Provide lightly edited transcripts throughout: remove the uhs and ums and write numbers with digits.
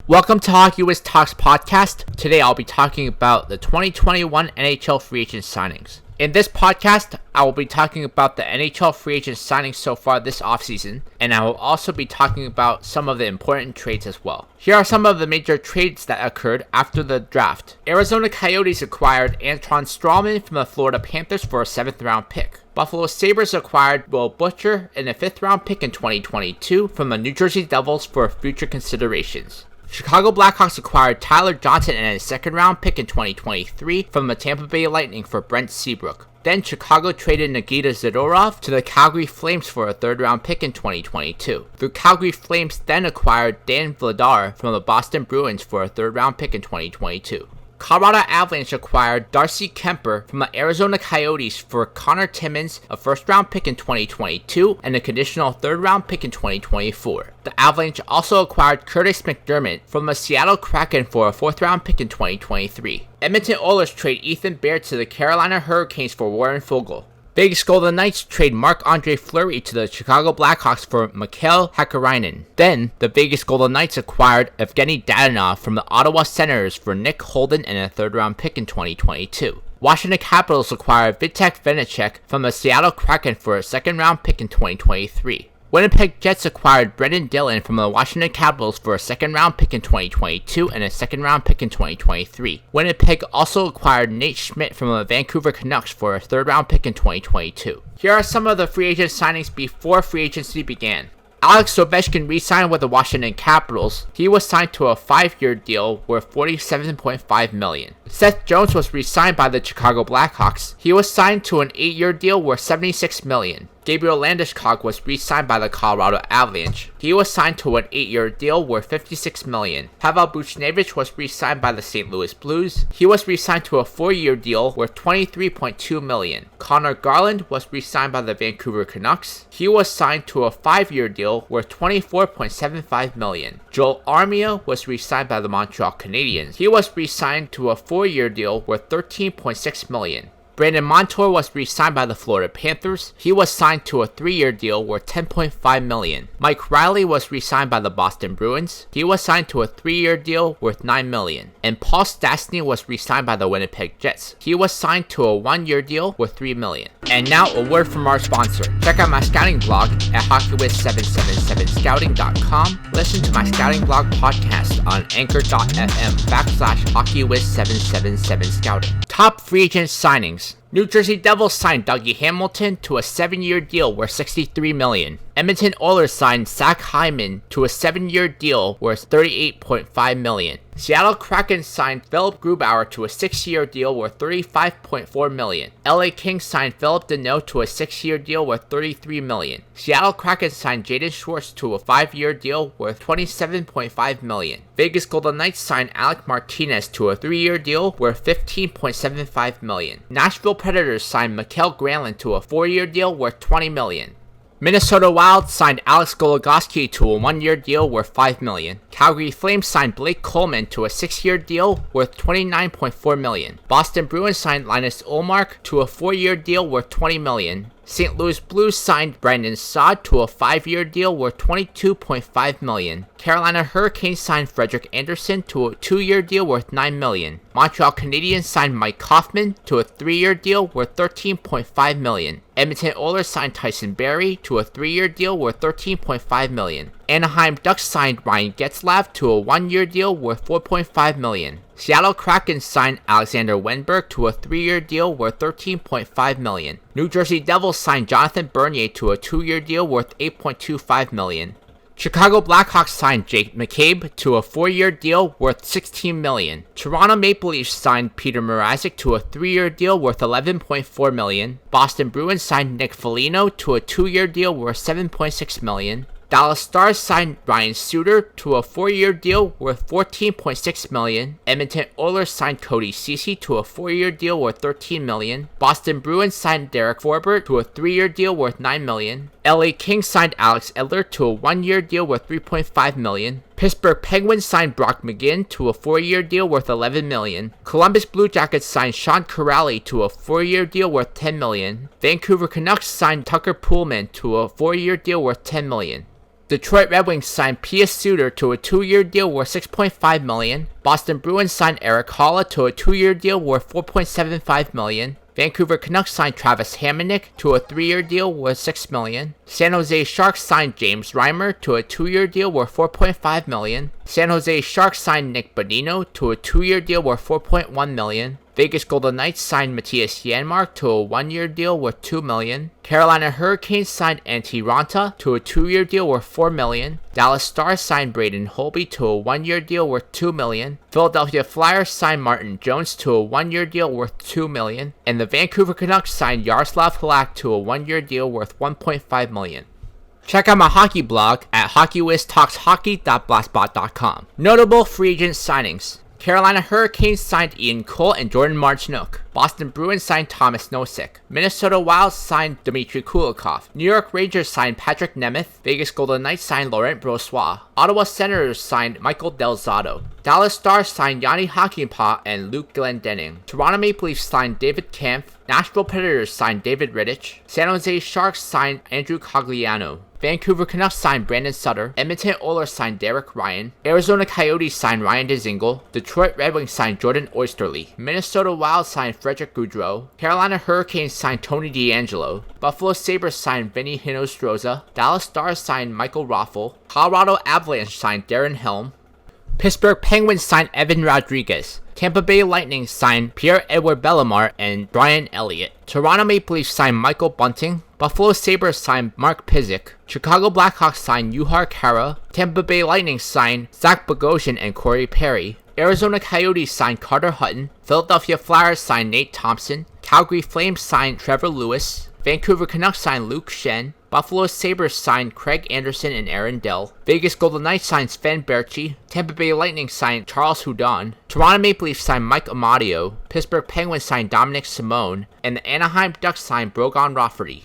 Welcome to Hockey Wiz Talks podcast. Today I'll be talking about the 2021 NHL Free Agent signings. In this podcast, I will be talking about the NHL Free Agent signings so far this offseason, and I will also be talking about some of the important trades as well. Here are some of the major trades that occurred after the draft. Arizona Coyotes acquired Anton Strawman from the Florida Panthers for a 7th round pick. Buffalo Sabres acquired Will Butcher and a 5th round pick in 2022 from the New Jersey Devils for future considerations. Chicago Blackhawks acquired Tyler Johnson and a 2nd round pick in 2023 from the Tampa Bay Lightning for Brent Seabrook. Then Chicago traded Nikita Zadorov to the Calgary Flames for a 3rd round pick in 2022. The Calgary Flames then acquired Dan Vladar from the Boston Bruins for a 3rd round pick in 2022. Colorado Avalanche acquired Darcy Kemper from the Arizona Coyotes for Connor Timmins, a 1st round pick in 2022, and a conditional 3rd round pick in 2024. The Avalanche also acquired Curtis McDermott from the Seattle Kraken for a 4th round pick in 2023. Edmonton Oilers trade Ethan Bear to the Carolina Hurricanes for Warren Foegele. Vegas Golden Knights trade Marc-Andre Fleury to the Chicago Blackhawks for Mikael Hakkarainen. Then, the Vegas Golden Knights acquired Evgeny Dadonov from the Ottawa Senators for Nick Holden and a 3rd round pick in 2022. Washington Capitals acquired Vitek Vanecek from the Seattle Kraken for a 2nd round pick in 2023. Winnipeg Jets acquired Brendan Dillon from the Washington Capitals for a 2nd round pick in 2022 and a 2nd round pick in 2023. Winnipeg also acquired Nate Schmidt from the Vancouver Canucks for a 3rd round pick in 2022. Here are some of the free agent signings before free agency began. Alex Ovechkin re-signed with the Washington Capitals. He was signed to a 5-year deal worth $47.5 million. Seth Jones was re-signed by the Chicago Blackhawks. He was signed to an 8-year deal worth $76 million. Gabriel Landeskog was re-signed by the Colorado Avalanche. He was signed to an 8-year deal worth $56 million. Pavel Buchnevich was re-signed by the St. Louis Blues. He was re-signed to a 4-year deal worth $23.2 million. Connor Garland was re-signed by the Vancouver Canucks. He was signed to a 5-year deal worth $24.75 million. Joel Armia was re-signed by the Montreal Canadiens. He was re-signed to a 4-year deal worth $13.6 million. Brandon Montour was re-signed by the Florida Panthers. He was signed to a 3-year deal worth $10.5 million. Mike Riley was re-signed by the Boston Bruins. He was signed to a 3-year deal worth $9 million. And Paul Stastny was re-signed by the Winnipeg Jets. He was signed to a 1-year deal worth $3 million. And now a word from our sponsor. Check out my scouting blog at hockeywiz777scouting.com. Listen to my scouting blog podcast on anchor.fm/hockeywiz777scouting. Top free agent signings. New Jersey Devils signed Dougie Hamilton to a 7-year deal worth $63 million. Edmonton Oilers signed Zach Hyman to a 7-year deal worth $38.5 million. Seattle Kraken signed Philip Grubauer to a 6-year deal worth $35.4 million. LA Kings signed Philip Deneau to a 6-year deal worth $33 million. Seattle Kraken signed Jaden Schwartz to a 5-year deal worth $27.5 million. Vegas Golden Knights signed Alec Martinez to a 3-year deal worth $15.75 million. Nashville Predators signed Mikael Granlund to a 4-year deal worth $20 million. Minnesota Wild signed Alex Goligoski to a 1-year deal worth $5 million. Calgary Flames signed Blake Coleman to a 6-year deal worth $29.4 million. Boston Bruins signed Linus Ullmark to a 4-year deal worth $20 million. St. Louis Blues signed Brandon Saad to a 5-year deal worth $22.5 million. Carolina Hurricanes signed Frederik Andersen to a 2-year deal worth $9 million. Montreal Canadiens signed Mike Hoffman to a 3-year deal worth $13.5 million. Edmonton Oilers signed Tyson Barrie to a 3-year deal worth $13.5 million. Anaheim Ducks signed Ryan Getzlaf to a 1-year deal worth $4.5 million. Seattle Kraken signed Alexander Wenberg to a 3-year deal worth $13.5 million. New Jersey Devils signed Jonathan Bernier to a 2-year deal worth $8.25 million. Chicago Blackhawks signed Jake McCabe to a 4-year deal worth $16 million. Toronto Maple Leafs signed Peter Mrazek to a 3-year deal worth $11.4 million. Boston Bruins signed Nick Foligno to a 2-year deal worth $7.6 million. Dallas Stars signed Ryan Suter to a 4-year deal worth $14.6 million. Edmonton Oilers signed Cody Ceci to a 4-year deal worth $13 million. Boston Bruins signed Derek Forbort to a 3-year deal worth $9 million. LA Kings signed Alex Edler to a 1-year deal worth $3.5 million. Pittsburgh Penguins signed Brock McGinn to a 4-year deal worth $11 million. Columbus Blue Jackets signed Sean Corrali to a 4-year deal worth $10 million. Vancouver Canucks signed Tucker Poolman to a 4-year deal worth $10 million. Detroit Red Wings signed Pius Suter to a 2-year deal worth $6.5 million. Boston Bruins signed Eric Haula to a 2-year deal worth $4.75 million. Vancouver Canucks signed Travis Hamonic to a 3-year deal worth $6 million. San Jose Sharks signed James Reimer to a 2-year deal worth $4.5 million. San Jose Sharks signed Nick Bonino to a 2-year deal worth $4.1 million. Vegas Golden Knights signed Matthias Janmark to a 1-year deal worth $2 million. Carolina Hurricanes signed Antti Raanta to a 2-year deal worth $4 million. Dallas Stars signed Braden Holtby to a 1-year deal worth $2 million. Philadelphia Flyers signed Martin Jones to a 1-year deal worth $2 million. And the Vancouver Canucks signed Yaroslav Halak to a 1-year deal worth $1.5 million. Check out my hockey blog at hockeywiztalkshockey.blogspot.com. Notable free agent signings. Carolina Hurricanes signed Ian Cole and Jordan Marchnook. Boston Bruins signed Thomas Nosek. Minnesota Wild signed Dmitry Kulikov. New York Rangers signed Patrick Nemeth. Vegas Golden Knights signed Laurent Brossoit. Ottawa Senators signed Michael Del Zotto. Dallas Stars signed Yanni Hakanpää and Luke Glendening. Toronto Maple Leafs signed David Kampf. Nashville Predators signed David Rittich. San Jose Sharks signed Andrew Cogliano. Vancouver Canucks signed Brandon Sutter. Edmonton Oilers signed Derek Ryan. Arizona Coyotes signed Ryan Dzingel. Detroit Red Wings signed Jordan Oesterle. Minnesota Wild signed Frederick Gaudreau. Carolina Hurricanes signed Tony DeAngelo. Buffalo Sabres signed Vinny Hinostroza. Dallas Stars signed Michael Raffle. Colorado Avalanche signed Darren Helm. Pittsburgh Penguins signed Evan Rodriguez. Tampa Bay Lightning signed Pierre-Edouard Bellemare and Brian Elliott. Toronto Maple Leafs signed Michael Bunting. Buffalo Sabres signed Mark Pysyk. Chicago Blackhawks signed Juha Kara. Tampa Bay Lightning signed Zach Bogosian and Corey Perry. Arizona Coyotes signed Carter Hutton. Philadelphia Flyers signed Nate Thompson. Calgary Flames signed Trevor Lewis. Vancouver Canucks signed Luke Shen. Buffalo Sabres signed Craig Anderson and Aaron Dell. Vegas Golden Knights signed Sven Berchi. Tampa Bay Lightning signed Charles Hudon. Toronto Maple Leafs signed Mike Amadio. Pittsburgh Penguins signed Dominic Simone. And the Anaheim Ducks signed Brogan Rafferty.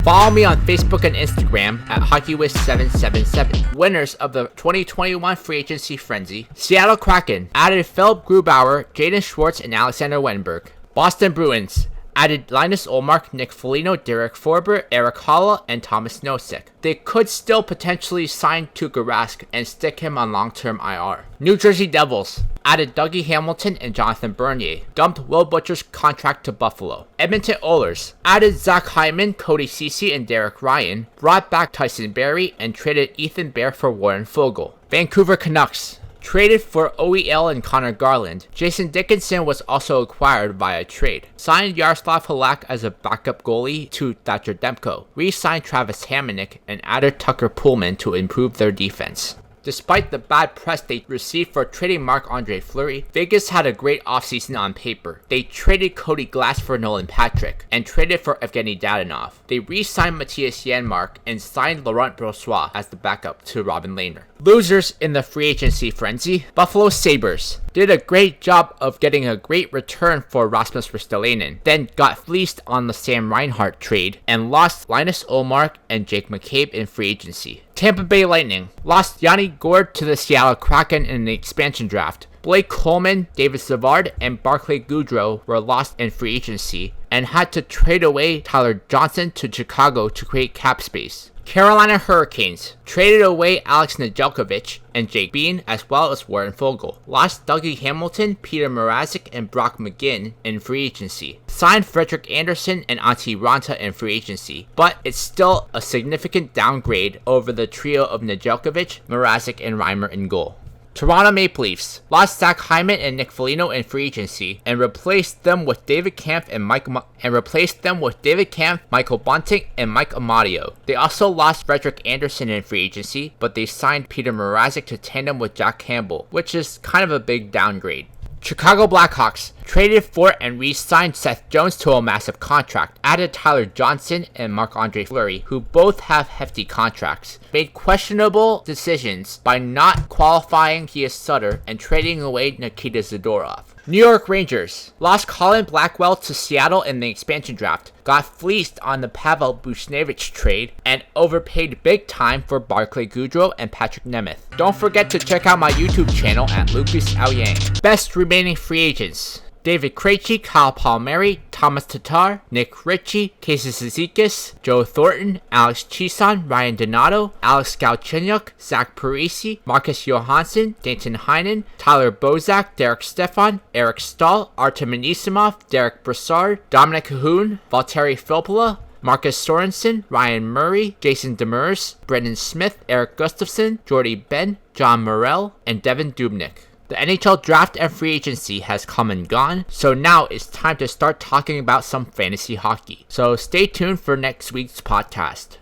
Follow me on Facebook and Instagram at HockeyWiz777. Winners of the 2021 Free Agency Frenzy. Seattle Kraken added Philip Grubauer, Jaden Schwartz, and Alexander Wenberg. Boston Bruins added Linus Ullmark, Nick Foligno, Derek Forbort, Eric Haula, and Thomas Nosek. They could still potentially sign Tuukka Rask and stick him on long-term IR. New Jersey Devils added Dougie Hamilton and Jonathan Bernier. Dumped Will Butcher's contract to Buffalo. Edmonton Oilers added Zach Hyman, Cody Ceci, and Derek Ryan. Brought back Tyson Barrie and traded Ethan Bear for Warren Foegele. Vancouver Canucks traded for OEL and Connor Garland. Jason Dickinson was also acquired via trade. Signed Yaroslav Halak as a backup goalie to Thatcher Demko. Re-signed Travis Hamonic and added Tucker Pullman to improve their defense. Despite the bad press they received for trading Marc-Andre Fleury, Vegas had a great offseason on paper. They traded Cody Glass for Nolan Patrick and traded for Evgeny Dadonov. They re-signed Matthias Janmark and signed Laurent Brossoit as the backup to Robin Lehner. Losers in the free agency frenzy. Buffalo Sabres did a great job of getting a great return for Rasmus Ristolainen, then got fleeced on the Sam Reinhart trade and lost Linus Ullmark and Jake McCabe in free agency. Tampa Bay Lightning lost Yanni Gourde to the Seattle Kraken in the expansion draft. Blake Coleman, David Savard, and Barclay Goodrow were lost in free agency and had to trade away Tyler Johnson to Chicago to create cap space. Carolina Hurricanes traded away Alex Nedeljkovic and Jake Bean as well as Warren Foegele. Lost Dougie Hamilton, Peter Mrazek, and Brock McGinn in free agency. Signed Frederik Andersen and Antti Raanta in free agency, but it's still a significant downgrade over the trio of Nedeljkovic, Mrazek, and Reimer in goal. Toronto Maple Leafs lost Zach Hyman and Nick Foligno in free agency and replaced them with David Kampf, Michael Bunting, and Mike Amadio. They also lost Frederik Andersen in free agency, but they signed Peter Mrazek to tandem with Jack Campbell, which is kind of a big downgrade. Chicago Blackhawks traded for and re-signed Seth Jones to a massive contract, added Tyler Johnson and Marc-Andre Fleury, who both have hefty contracts, made questionable decisions by not qualifying Pius Sutter and trading away Nikita Zadorov. New York Rangers lost Colin Blackwell to Seattle in the expansion draft, got fleeced on the Pavel Buchnevich trade, and overpaid big time for Barclay Goodrow and Patrick Nemeth. Don't forget to check out my YouTube channel at Lucas Aoyang. Best remaining free agents. David Krejci, Kyle Palmieri, Thomas Tatar, Nick Ritchie, Casey Cizikas, Joe Thornton, Alex Chiasson, Ryan Donato, Alex Galchenyuk, Zach Parise, Marcus Johansson, Danton Heinen, Tyler Bozak, Derek Stefan, Eric Stahl, Artem Anisimov, Derek Brassard, Dominic Cahoon, Valtteri Filppula, Marcus Sorensen, Ryan Murray, Jason Demers, Brendan Smith, Eric Gustafson, Jordy Ben, John Morrell, and Devin Dubnyk. The NHL draft and free agency has come and gone, so now it's time to start talking about some fantasy hockey. So stay tuned for next week's podcast.